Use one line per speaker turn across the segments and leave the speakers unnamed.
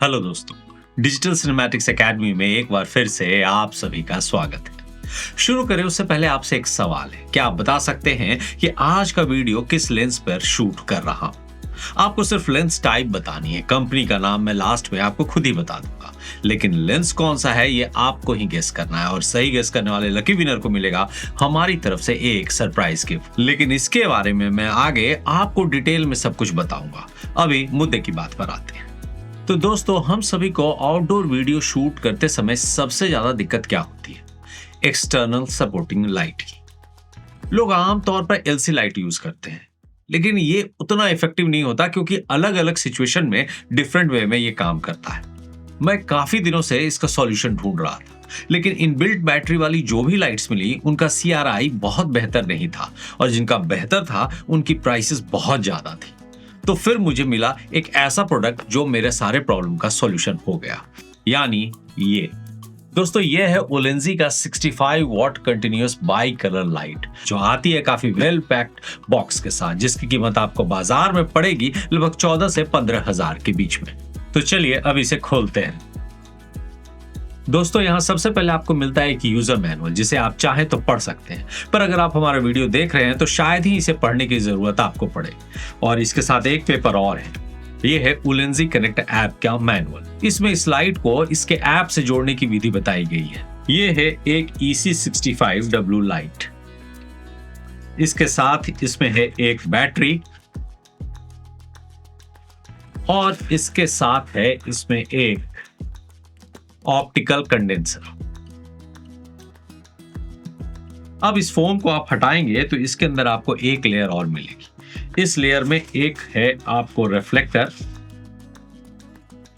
Hello दोस्तों, digital cinematics academy में एक बार फिर से आप सभी का स्वागत है। शुरू करें उससे पहले आपसे एक सवाल है, क्या आप बता सकते हैं कि आज का वीडियो किस लेंस पर शूट कर रहा हूं? आपको सिर्फ लेंस टाइप बतानी है, कंपनी का नाम मैं लास्ट में आपको खुद ही बता दूंगा, लेकिन लेंस कौन सा है ये आपको ही गेस करना है और सही गेस करने वाले लकी विनर को मिलेगा हमारी तरफ से एक सरप्राइज गिफ्ट। लेकिन इसके बारे में मैं आगे आपको डिटेल में सब कुछ बताऊंगा। अभी मुद्दे की बात पर आते हैं। तो दोस्तों, हम सभी को आउटडोर वीडियो शूट करते समय सबसे ज्यादा दिक्कत क्या होती है? एक्सटर्नल सपोर्टिंग लाइट की। लोग आमतौर पर एलसी लाइट यूज करते हैं, लेकिन ये उतना इफेक्टिव नहीं होता क्योंकि अलग अलग सिचुएशन में डिफरेंट वे में ये काम करता है। मैं काफी दिनों से इसका सॉल्यूशन ढूंढ रहा था, लेकिन इनबिल्ट बैटरी वाली जो भी लाइट्स मिली उनका CRI बहुत बेहतर नहीं था और जिनका बेहतर था उनकी प्राइसेस बहुत ज्यादा थी। तो फिर मुझे मिला एक ऐसा प्रोडक्ट जो मेरे सारे प्रॉब्लम का सॉल्यूशन हो गया, यानी ये दोस्तों, ये है ओलेंजी का 65 what continuous by colour light, जो आती है काफी वेल पैक्ड बॉक्स के साथ, जिसकी कीमत आपको बाजार में पड़ेगी लगभग 14 से 15 हजार के बीच में। तो चलिए अब इसे खोलते हैं। दोस्तों, यहाँ सबसे पहले आपको मिलता है एक यूजर मैनुअल, जिसे आप चाहें तो पढ़ सकते हैं, पर अगर आप हमारा वीडियो देख रहे हैं तो शायद ही इसे पढ़ने की जरूरत आपको पड़े। और इसके साथ एक पेपर और है, ये है ओलेंजी कनेक्ट ऐप का मैनुअल। इसमें इस लाइट को इसके ऐप से जोड़ने की विधि बताई गई है। ये है एक EC65W लाइट। इसके साथ इसमें है एक बैटरी और इसके साथ है इसमें एक ऑप्टिकल कंडेंसर। अब इस फोम को आप हटाएंगे तो इसके अंदर आपको एक लेयर और मिलेगी। इस लेयर में एक है आपको रिफ्लेक्टर,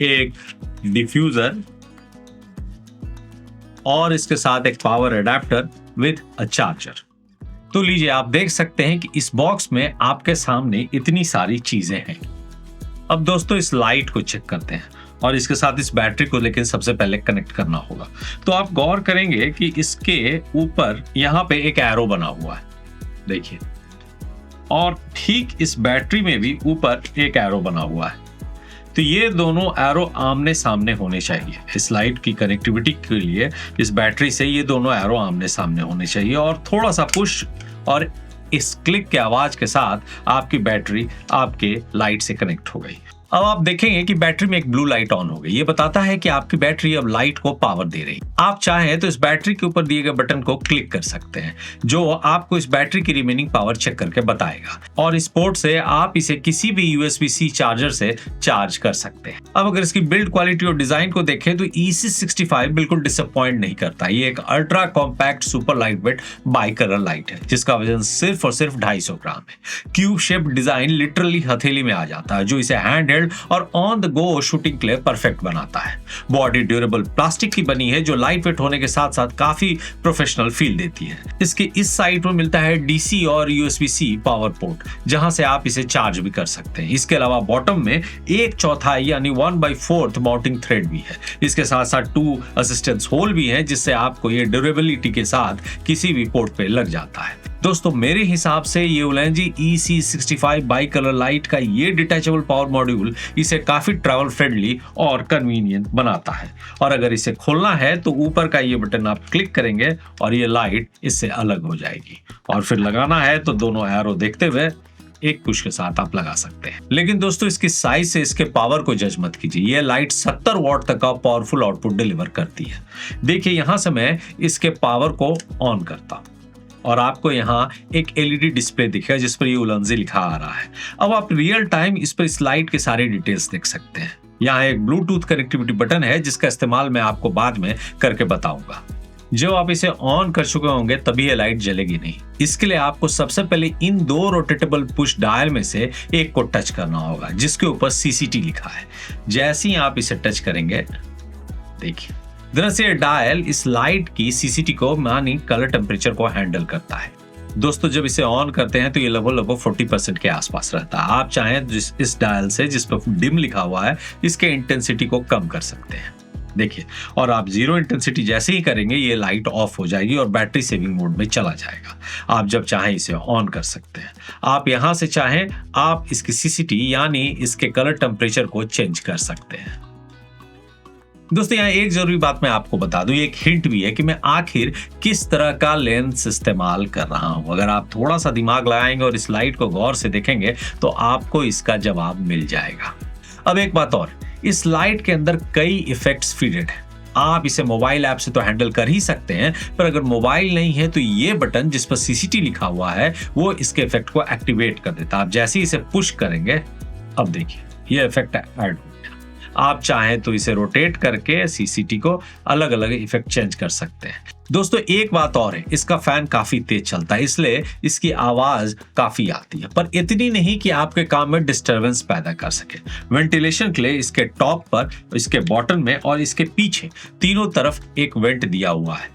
एक डिफ्यूजर और इसके साथ एक power adapter with a charger. तो लीजिए, आप देख सकते हैं कि इस बॉक्स में आपके सामने इतनी सारी चीजें हैं। अब दोस्तों, इस लाइट को चेक करते हैं और इसके साथ इस बैटरी को लेकिन सबसे पहले कनेक्ट करना होगा। तो आप गौर करेंगे कि इसके ऊपर यहां पे एक एरो बना हुआ है, देखिए, और ठीक इस बैटरी में भी ऊपर एक एरो बना हुआ है। तो ये दोनों एरो आमने सामने होने चाहिए। इस लाइट की कनेक्टिविटी के लिए इस बैटरी से ये दोनों एरो आमने सामने होने चाहिए और थोड़ा सा पुश और इस क्लिक के आवाज के साथ आपकी बैटरी आपके लाइट से कनेक्ट हो गई। अब आप देखेंगे कि बैटरी में एक ब्लू लाइट ऑन हो गई। ये बताता है कि आपकी बैटरी अब लाइट को पावर दे रही है। आप चाहें तो इस बैटरी के ऊपर दिए गए बटन को क्लिक कर सकते हैं, जो आपको इस बैटरी की रिमेनिंग पावर चेक करके बताएगा, और इस पोर्ट से आप इसे किसी भी USB-C चार्जर से चार्ज कर सकते हैं। अब अगर इसकी बिल्ड क्वालिटी और डिजाइन को देखें तो EC65 बिल्कुल डिसअपॉइंट नहीं करता। ये एक ultra compact super lightweight by colour light है, जिसका वजन सिर्फ और सिर्फ 250 ग्राम है। क्यूब शेप डिजाइन लिटरली हथेली में आ जाता है, जो इसे हैंड और ऑन द गो शूटिंग के लिए परफेक्ट बनाता है। बॉडी ड्यूरेबल प्लास्टिक की बनी है, जो लाइट वेट होने के साथ साथ काफी प्रोफेशनल फील देती है। इसके इस साइड में मिलता है DC और USB-C पावर पोर्ट, जहां से आप इसे चार्ज भी कर सकते हैं। इसके अलावा बॉटम में 1/4 यानी 1/4 माउंटिंग थ्रेड भी है। इसके साथ साथ 2 असिस्टेंस होल भी है, जिससे आपको ये ड्यूरेबिलिटी के साथ किसी भी पोर्ट पे लग जाता है। दोस्तों, मेरे हिसाब से ये ओलेंजी EC65 बाई कलर लाइट का ये डिटैचेबल पावर मॉड्यूल इसे काफी ट्रैवल फ्रेंडली और कन्वीनियंट बनाता है। और अगर इसे खोलना है तो ऊपर का ये बटन आप क्लिक करेंगे और ये लाइट इससे अलग हो जाएगी, और फिर लगाना है तो दोनों एरो देखते हुए एक पुश के साथ आप लगा सकते हैं। लेकिन दोस्तों, इसकी साइज से इसके पावर को जज मत कीजिए। ये लाइट 70 वॉट तक का पावरफुल आउटपुट डिलीवर करती है। देखिए, यहां से मैं इसके पावर को ऑन करता हूं और आपको यहाँ एक LED डिस्प्ले दिखेगा जिस पर ये ओलेंजी लिखा आ रहा है। अब आप रियल टाइम इस पर इस लाइट के सारे डिटेल्स देख सकते हैं। यहाँ एक ब्लूटूथ कनेक्टिविटी बटन है, जिसका इस्तेमाल मैं आपको बाद में करके बताऊंगा। जब आप इसे ऑन कर चुके होंगे तभी ये लाइट जलेगी नहीं। इसके लिए आपको सबसे पहले इन 2 रोटेटेबल पुश डायल में से एक को टच करना होगा, जिसके ऊपर CCT लिखा है। जैसे ही आप इसे टच करेंगे, देखिए, दरअसल डायल इस लाइट की CCT को मानी कलर टेम्परेचर को हैंडल करता है। दोस्तों, जब इसे ऑन करते हैं तो ये लगभग 40% के आसपास रहता है। आप चाहें इस डायल से, जिस पर डिम लिखा हुआ है, इसके इंटेंसिटी को कम कर सकते हैं। देखिए, और आप 0 इंटेंसिटी जैसे ही करेंगे ये लाइट ऑफ हो जाएगी और बैटरी सेविंग मोड में चला जाएगा। आप जब चाहें इसे ऑन कर सकते हैं। आप यहां से चाहें आप इसकी CCT यानी इसके कलर टेम्परेचर को चेंज कर सकते हैं। दोस्तों यहाँ एक जरूरी बात मैं आपको बता दूं, एक हिंट भी है कि मैं आखिर किस तरह का लेंस इस्तेमाल कर रहा हूं। अगर आप थोड़ा सा दिमाग लगाएंगे और इस लाइट को गौर से देखेंगे तो आपको इसका जवाब मिल जाएगा। अब एक बात और, इस लाइट के अंदर कई इफेक्ट्स फीडेड हैं। आप इसे मोबाइल ऐप से तो हैंडल कर ही सकते हैं, पर अगर मोबाइल नहीं है तो ये बटन जिस पर सीसीटी लिखा हुआ है वो इसके इफेक्ट को एक्टिवेट कर देता है। आप जैसे ही इसे पुश करेंगे, अब देखिए ये इफेक्ट ऐड हो गया। आप चाहें तो इसे रोटेट करके सीसीटी को अलग अलग इफेक्ट चेंज कर सकते हैं। दोस्तों एक बात और है, इसका फैन काफी तेज चलता है, इसलिए इसकी आवाज काफी आती है, पर इतनी नहीं कि आपके काम में डिस्टरबेंस पैदा कर सके। वेंटिलेशन के लिए इसके टॉप पर, इसके बॉटम में और इसके पीछे तीनों तरफ एक वेंट दिया हुआ है।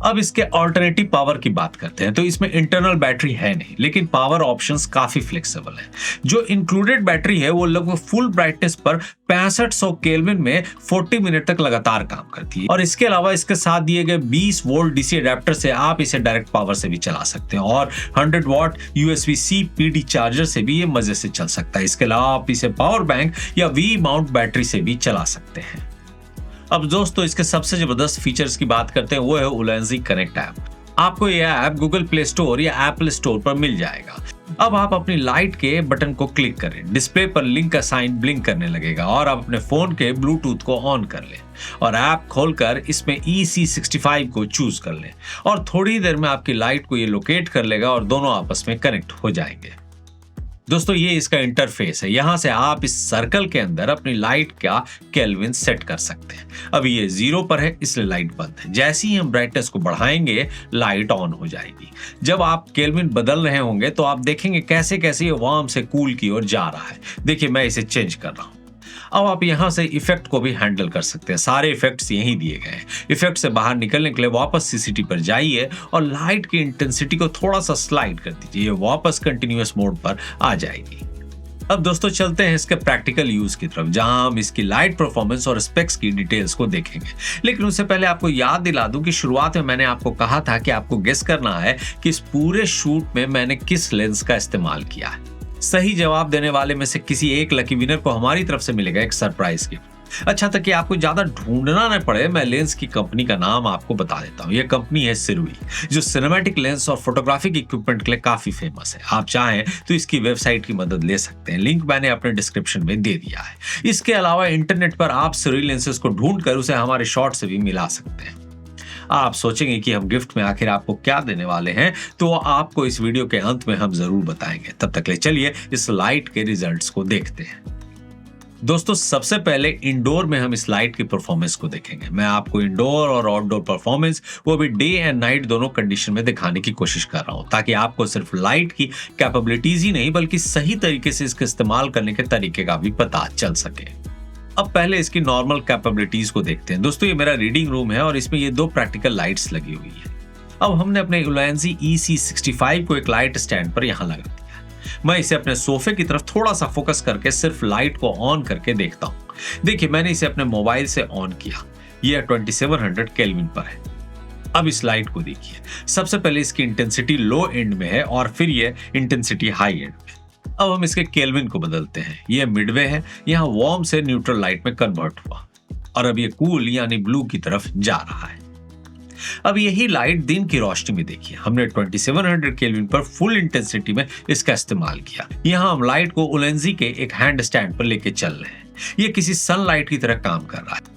अब इसके ऑल्टरनेटिव पावर की बात करते हैं तो इसमें इंटरनल बैटरी है नहीं, लेकिन पावर ऑप्शंस काफी फ्लेक्सिबल है। जो इंक्लूडेड बैटरी है वो लगभग फुल ब्राइटनेस पर 6500 केल्विन में 40 मिनट तक लगातार काम करती है। और इसके अलावा इसके साथ दिए गए 20 वोल्ट डीसी अडेप्टर से आप इसे डायरेक्ट पावर से भी चला सकते हैं और 100 वॉट USB-C PD चार्जर से भी ये मजे से चल सकता है। इसके अलावा आप इसे पावर बैंक या वी माउंट बैटरी से भी चला सकते हैं। अब दोस्तों इसके सबसे जबरदस्त फीचर्स की बात करते हैं, वो है उलेंसी कनेक्ट ऐप। आपको यह ऐप गूगल प्ले स्टोर या एप्पल स्टोर पर मिल जाएगा। अब आप अपनी लाइट के बटन को क्लिक करें, डिस्प्ले पर लिंक का साइन ब्लिंक करने लगेगा और आप अपने फोन के ब्लूटूथ को ऑन कर लें और ऐप खोलकर इसमें EC65 को चूज कर लें और थोड़ी देर में आपकी लाइट को ये लोकेट कर लेगा और दोनों आपस में कनेक्ट हो जाएंगे। दोस्तों ये इसका इंटरफेस है, यहां से आप इस सर्कल के अंदर अपनी लाइट का केल्विन सेट कर सकते हैं। अब ये 0 पर है इसलिए लाइट बंद है। जैसे ही हम ब्राइटनेस को बढ़ाएंगे लाइट ऑन हो जाएगी। जब आप केल्विन बदल रहे होंगे तो आप देखेंगे कैसे कैसे ये वार्म से कूल की ओर जा रहा है। देखिए मैं इसे चेंज कर रहा हूं। अब आप यहां से इफेक्ट को भी हैंडल कर सकते हैं। सारे इफेक्ट्स यहीं दिए गए हैं। इफेक्ट से बाहर निकलने के लिए वापस सीसीटी पर जाइए और लाइट की इंटेंसिटी को थोड़ा सा स्लाइड कर दीजिए, ये वापस कंटिन्यूअस मोड पर आ जाएगी। अब दोस्तों चलते हैं इसके प्रैक्टिकल यूज की तरफ, जहां हम इसकी लाइट परफॉर्मेंस और स्पेक्स की डिटेल्स को देखेंगे। लेकिन उससे पहले आपको याद दिला दूं कि शुरुआत में मैंने आपको कहा था कि आपको गेस करना है कि इस पूरे शूट में मैंने किस लेंस का इस्तेमाल किया है। सही जवाब देने वाले में से किसी एक लकी विनर को हमारी तरफ से मिलेगा एक सरप्राइज गिफ्ट। अच्छा, ताकि आपको ज्यादा ढूंढना न पड़े, मैं लेंस की कंपनी का नाम आपको बता देता हूँ। यह कंपनी है सिरुई, जो सिनेमैटिक लेंस और फोटोग्राफिक इक्विपमेंट के लिए काफी फेमस है। आप चाहें तो इसकी वेबसाइट की मदद ले सकते हैं, लिंक मैंने अपने डिस्क्रिप्शन में दे दिया है। इसके अलावा इंटरनेट पर आप सिरुई लेंसेज को ढूंढ कर उसे हमारे शॉर्ट से भी मिला सकते हैं। आप सोचेंगे कि हम गिफ्ट में आखिर आपको क्या देने वाले हैं, तो आपको इस वीडियो के अंत में हम जरूर बताएंगे। तब तक ले चलिए इस लाइट के रिजल्ट्स को देखते हैं। दोस्तों सबसे पहले इंडोर में हम इस लाइट की परफॉर्मेंस को देखेंगे। मैं आपको इंडोर और आउटडोर परफॉर्मेंस, वो भी डे एंड नाइट दोनों कंडीशन में दिखाने की कोशिश कर रहा हूं, ताकि आपको सिर्फ लाइट की कैपेबिलिटीज ही नहीं बल्कि सही तरीके से इसका इस्तेमाल करने के तरीके का भी पता चल सके। अब पहले इसकी नॉर्मल कैपेबिलिटीज को देखते हैं। दोस्तों ये मेरा रीडिंग रूम है और इसमें ये 2 प्रैक्टिकल लाइट्स लगी हुई है। अब हमने अपने उलेंसी EC65 को एक लाइट स्टैंड पर यहां लगा दिया। मैं इसे अपने सोफे की तरफ थोड़ा सा फोकस करके सिर्फ लाइट को ऑन करके देखता हूं। देखिए मैंने इसे अपने मोबाइल से ऑन किया, यह 2700 केल्विन पर है। अब इस लाइट को देखिए, सबसे पहले इसकी इंटेंसिटी लो एंड में है और फिर यह इंटेंसिटी हाई एंड में। अब हम इसके केल्विन को बदलते हैं, यह मिडवे है, यहाँ वार्म से न्यूट्रल लाइट में कन्वर्ट हुआ और अब ये कूल यानी ब्लू की तरफ जा रहा है। अब यही लाइट दिन की रोशनी में देखिए, हमने 2700 केल्विन पर फुल इंटेंसिटी में इसका इस्तेमाल किया। यहाँ हम लाइट को उलेंसी के एक हैंड स्टैंड पर लेके चल रहे हैं। ये किसी सनलाइट की तरह काम कर रहा है।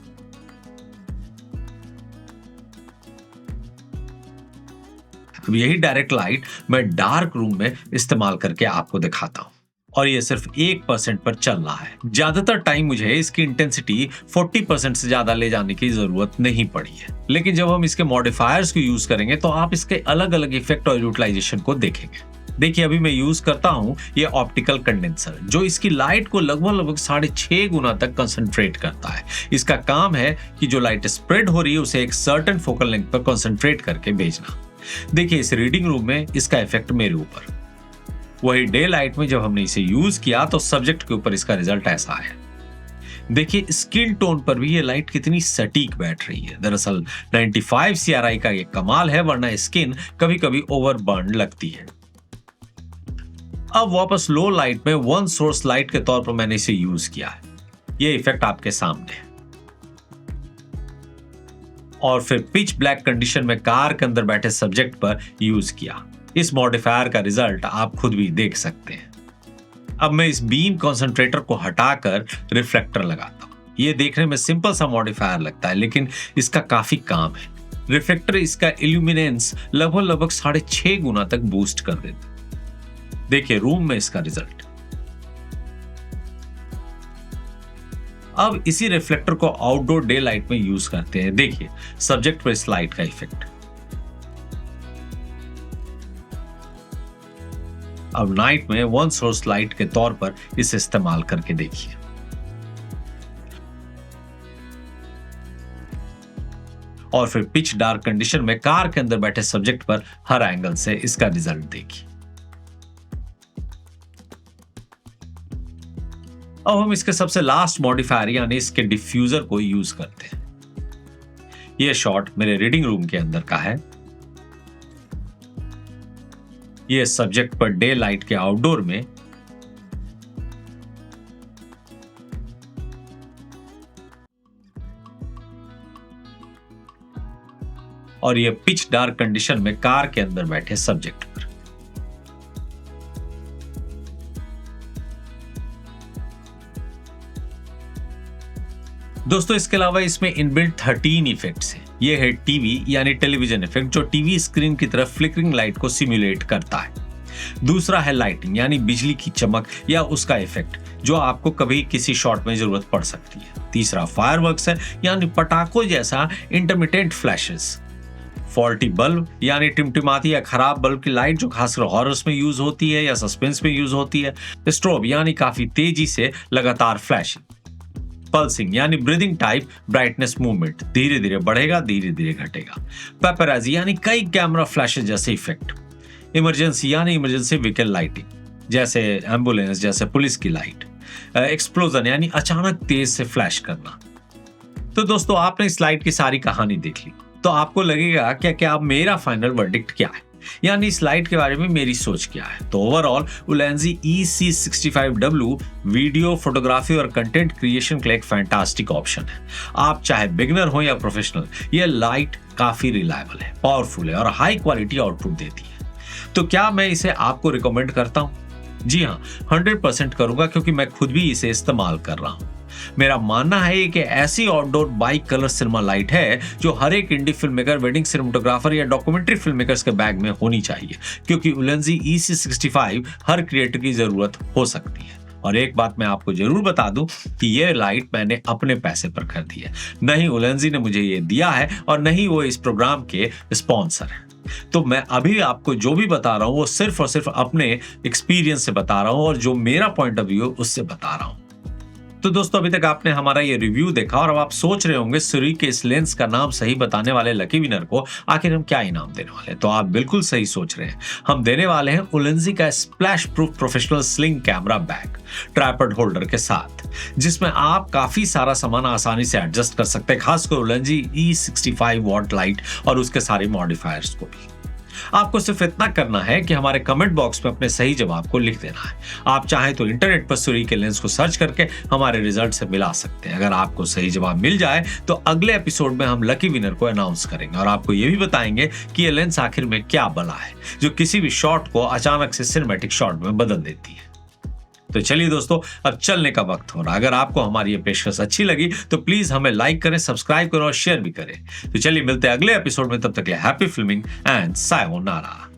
अब यही डायरेक्ट लाइट मैं डार्क रूम में इस्तेमाल करके आपको दिखाता हूं और ये सिर्फ 1% पर चल रहा है। ज्यादातर टाइम मुझे इसकी इंटेंसिटी 40% से ज्यादा ले जाने की जरूरत नहीं पड़ी है, लेकिन जब हम इसके मॉडिफायर्स को यूज करेंगे तो आप इसके अलग अलग इफेक्ट और यूटिलाइजेशन को देखेंगे। देखिए अभी मैं यूज करता हूं ये ऑप्टिकल कंडेंसर, जो इसकी लाइट को लगभग 6.5 गुना तक कंसंट्रेट करता है। इसका काम है कि जो लाइट स्प्रेड हो रही है उसे एक सर्टेन फोकल लेंथ पर कंसंट्रेट करके भेजना। देखिए इस रीडिंग रूम में इसका इफेक्ट मेरे ऊपर, वही डे लाइट में जब हमने इसे यूज किया तो सब्जेक्ट के ऊपर इसका रिजल्ट ऐसा है। देखिए स्किन टोन पर भी ये लाइट कितनी सटीक बैठ रही है। दरअसल 95 CRI का ये कमाल है, वरना स्किन कभी कभी ओवरबर्न लगती है। अब वापस लो लाइट में वन सोर्स लाइट के तौर पर मैंने इसे यूज किया है। ये इफेक्ट आपके सामने है। और फिर पिच ब्लैक कंडीशन में कार के अंदर बैठे सब्जेक्ट पर यूज किया। इस मॉडिफायर का रिजल्ट आप खुद भी देख सकते हैं। अब मैं इस बीम कॉन्सेंट्रेटर को हटाकर रिफ्लेक्टर लगाता हूँ। ये देखने में सिंपल सा मॉडिफायर लगता है, लेकिन इसका काफी काम है। रिफ्लेक्टर इसका इल्यूमिनेंस लगभग 6.5 गुना तक बूस्ट कर देता। देखिए रूम में इसका रिजल्ट। अब इसी रिफ्लेक्टर को आउटडोर डे लाइट में यूज करते हैं। देखिए सब्जेक्ट पर इस लाइट का इफेक्ट। अब नाइट में वन सोर्स लाइट के तौर पर इसे इस्तेमाल करके देखिए। और फिर पिच डार्क कंडीशन में कार के अंदर बैठे सब्जेक्ट पर हर एंगल से इसका रिजल्ट देखिए। अब हम इसके सबसे लास्ट मॉडिफायर यानी इसके डिफ्यूजर को यूज करते हैं। यह शॉट मेरे रीडिंग रूम के अंदर का है। यह सब्जेक्ट पर डे लाइट के आउटडोर में और यह पिच डार्क कंडीशन में कार के अंदर बैठे सब्जेक्ट पर। दोस्तों इसके अलावा इसमें इनबिल्ट 13 इफेक्ट्स हैं। यह है टीवी यानी टेलीविजन इफेक्ट, जो टीवी स्क्रीन की तरफ फ्लिकरिंग लाइट को सिमुलेट करता है। दूसरा है लाइटिंग यानी बिजली की चमक या उसका इफेक्ट, जो आपको कभी किसी शॉट में जरूरत पड़ सकती है। तीसरा फायरवर्क्स है यानी पटाखों जैसा इंटरमिटेंट फ्लैशेस। फॉल्टी बल्ब यानी टिमटिमाती या खराब बल्ब की लाइट, जो खासकर हॉरर्स में यूज होती है या सस्पेंस में यूज होती है। स्ट्रोब यानी काफी तेजी से लगातार फ्लैशिंग। पल्सिंग यानी ब्रीदिंग टाइप ब्राइटनेस मूवमेंट, धीरे धीरे बढ़ेगा धीरे धीरे घटेगा। पेपराजी यानी कई कैमरा फ्लैशेस जैसे इफेक्ट। इमरजेंसी यानी इमरजेंसी व्हीकल लाइटिंग, जैसे एम्बुलेंस, जैसे पुलिस की लाइट। एक्सप्लोजन यानी अचानक तेज से फ्लैश करना। तो दोस्तों आपने इस लाइट की सारी कहानी देख ली, तो आपको लगेगा क्या अब मेरा फाइनल वर्डिक्ट क्या है, यानी इस लाइट के बारे में मेरी सोच क्या है। तो ओवरऑल उलेंजी EC65W वीडियो, फोटोग्राफी और कंटेंट क्रिएशन के लिए एक फैंटास्टिक ऑप्शन है। आप चाहे बिगिनर हो या प्रोफेशनल, यह लाइट काफी रिलायबल है, पावरफुल है और हाई क्वालिटी आउटपुट देती है। तो क्या मैं इसे आपको रिकमेंड करता हूं? जी हाँ, 100% करूंगा, क्योंकि मैं खुद भी इसे इस्तेमाल कर रहा हूं। मेरा मानना है कि ऐसी outdoor bike colour cinema light है जो हर एक indie film maker, wedding cinematographer या डॉक्यूमेंट्री फिल्म मेकर्स के बैग में होनी चाहिए, क्योंकि उलेंजी EC65 हर क्रिएटर की जरूरत हो सकती है। और एक बात मैं आपको जरूर बता दूं कि यह लाइट मैंने अपने पैसे पर खरीदी है, नहीं उलेंजी ने मुझे ये दिया है और नहीं वो इस प्रोग्राम के स्पॉन्सर है। तो मैं अभी आपको जो भी बता रहा हूं वो सिर्फ और सिर्फ अपने एक्सपीरियंस से बता रहा हूं और जो मेरा पॉइंट ऑफ व्यू है उससे बता रहा हूं। तो दोस्तों अभी तक आपने हमारा ये रिव्यू देखा और अब आप सोच रहे होंगे सुरी के इस लेंस का नाम सही बताने वाले लकी विनर को आखिर हम क्या इनाम देने वाले हैं। तो आप बिल्कुल सही सोच रहे हैं, हम देने वाले हैं उलेंजी का splash proof professional sling camera bag tripod holder के साथ, जिसमें आप काफी सारा सामान आसानी से एडजस्ट कर सकते हैं, खासकर उलेंजी E65 वॉट लाइट और उसके सारे मॉडिफायर्स को भी। आपको सिर्फ इतना करना है कि हमारे कमेंट बॉक्स में अपने सही जवाब को लिख देना है। आप चाहें तो इंटरनेट पर सुरी के लेंस को सर्च करके हमारे रिजल्ट से मिला सकते हैं। अगर आपको सही जवाब मिल जाए तो अगले एपिसोड में हम लकी विनर को अनाउंस करेंगे और आपको यह भी बताएंगे कि यह लेंस आखिर में क्या बला है जो किसी भी शॉट को अचानक से सिनेमैटिक शॉट में बदल देती है। तो चलिए दोस्तों, अब चलने का वक्त हो रहा। अगर आपको हमारी ये पेशकश अच्छी लगी तो प्लीज हमें लाइक करें, सब्सक्राइब करें और शेयर भी करें। तो चलिए मिलते हैं अगले एपिसोड में, तब तक के लिए हैप्पी फिल्मिंग एंड सायोनारा।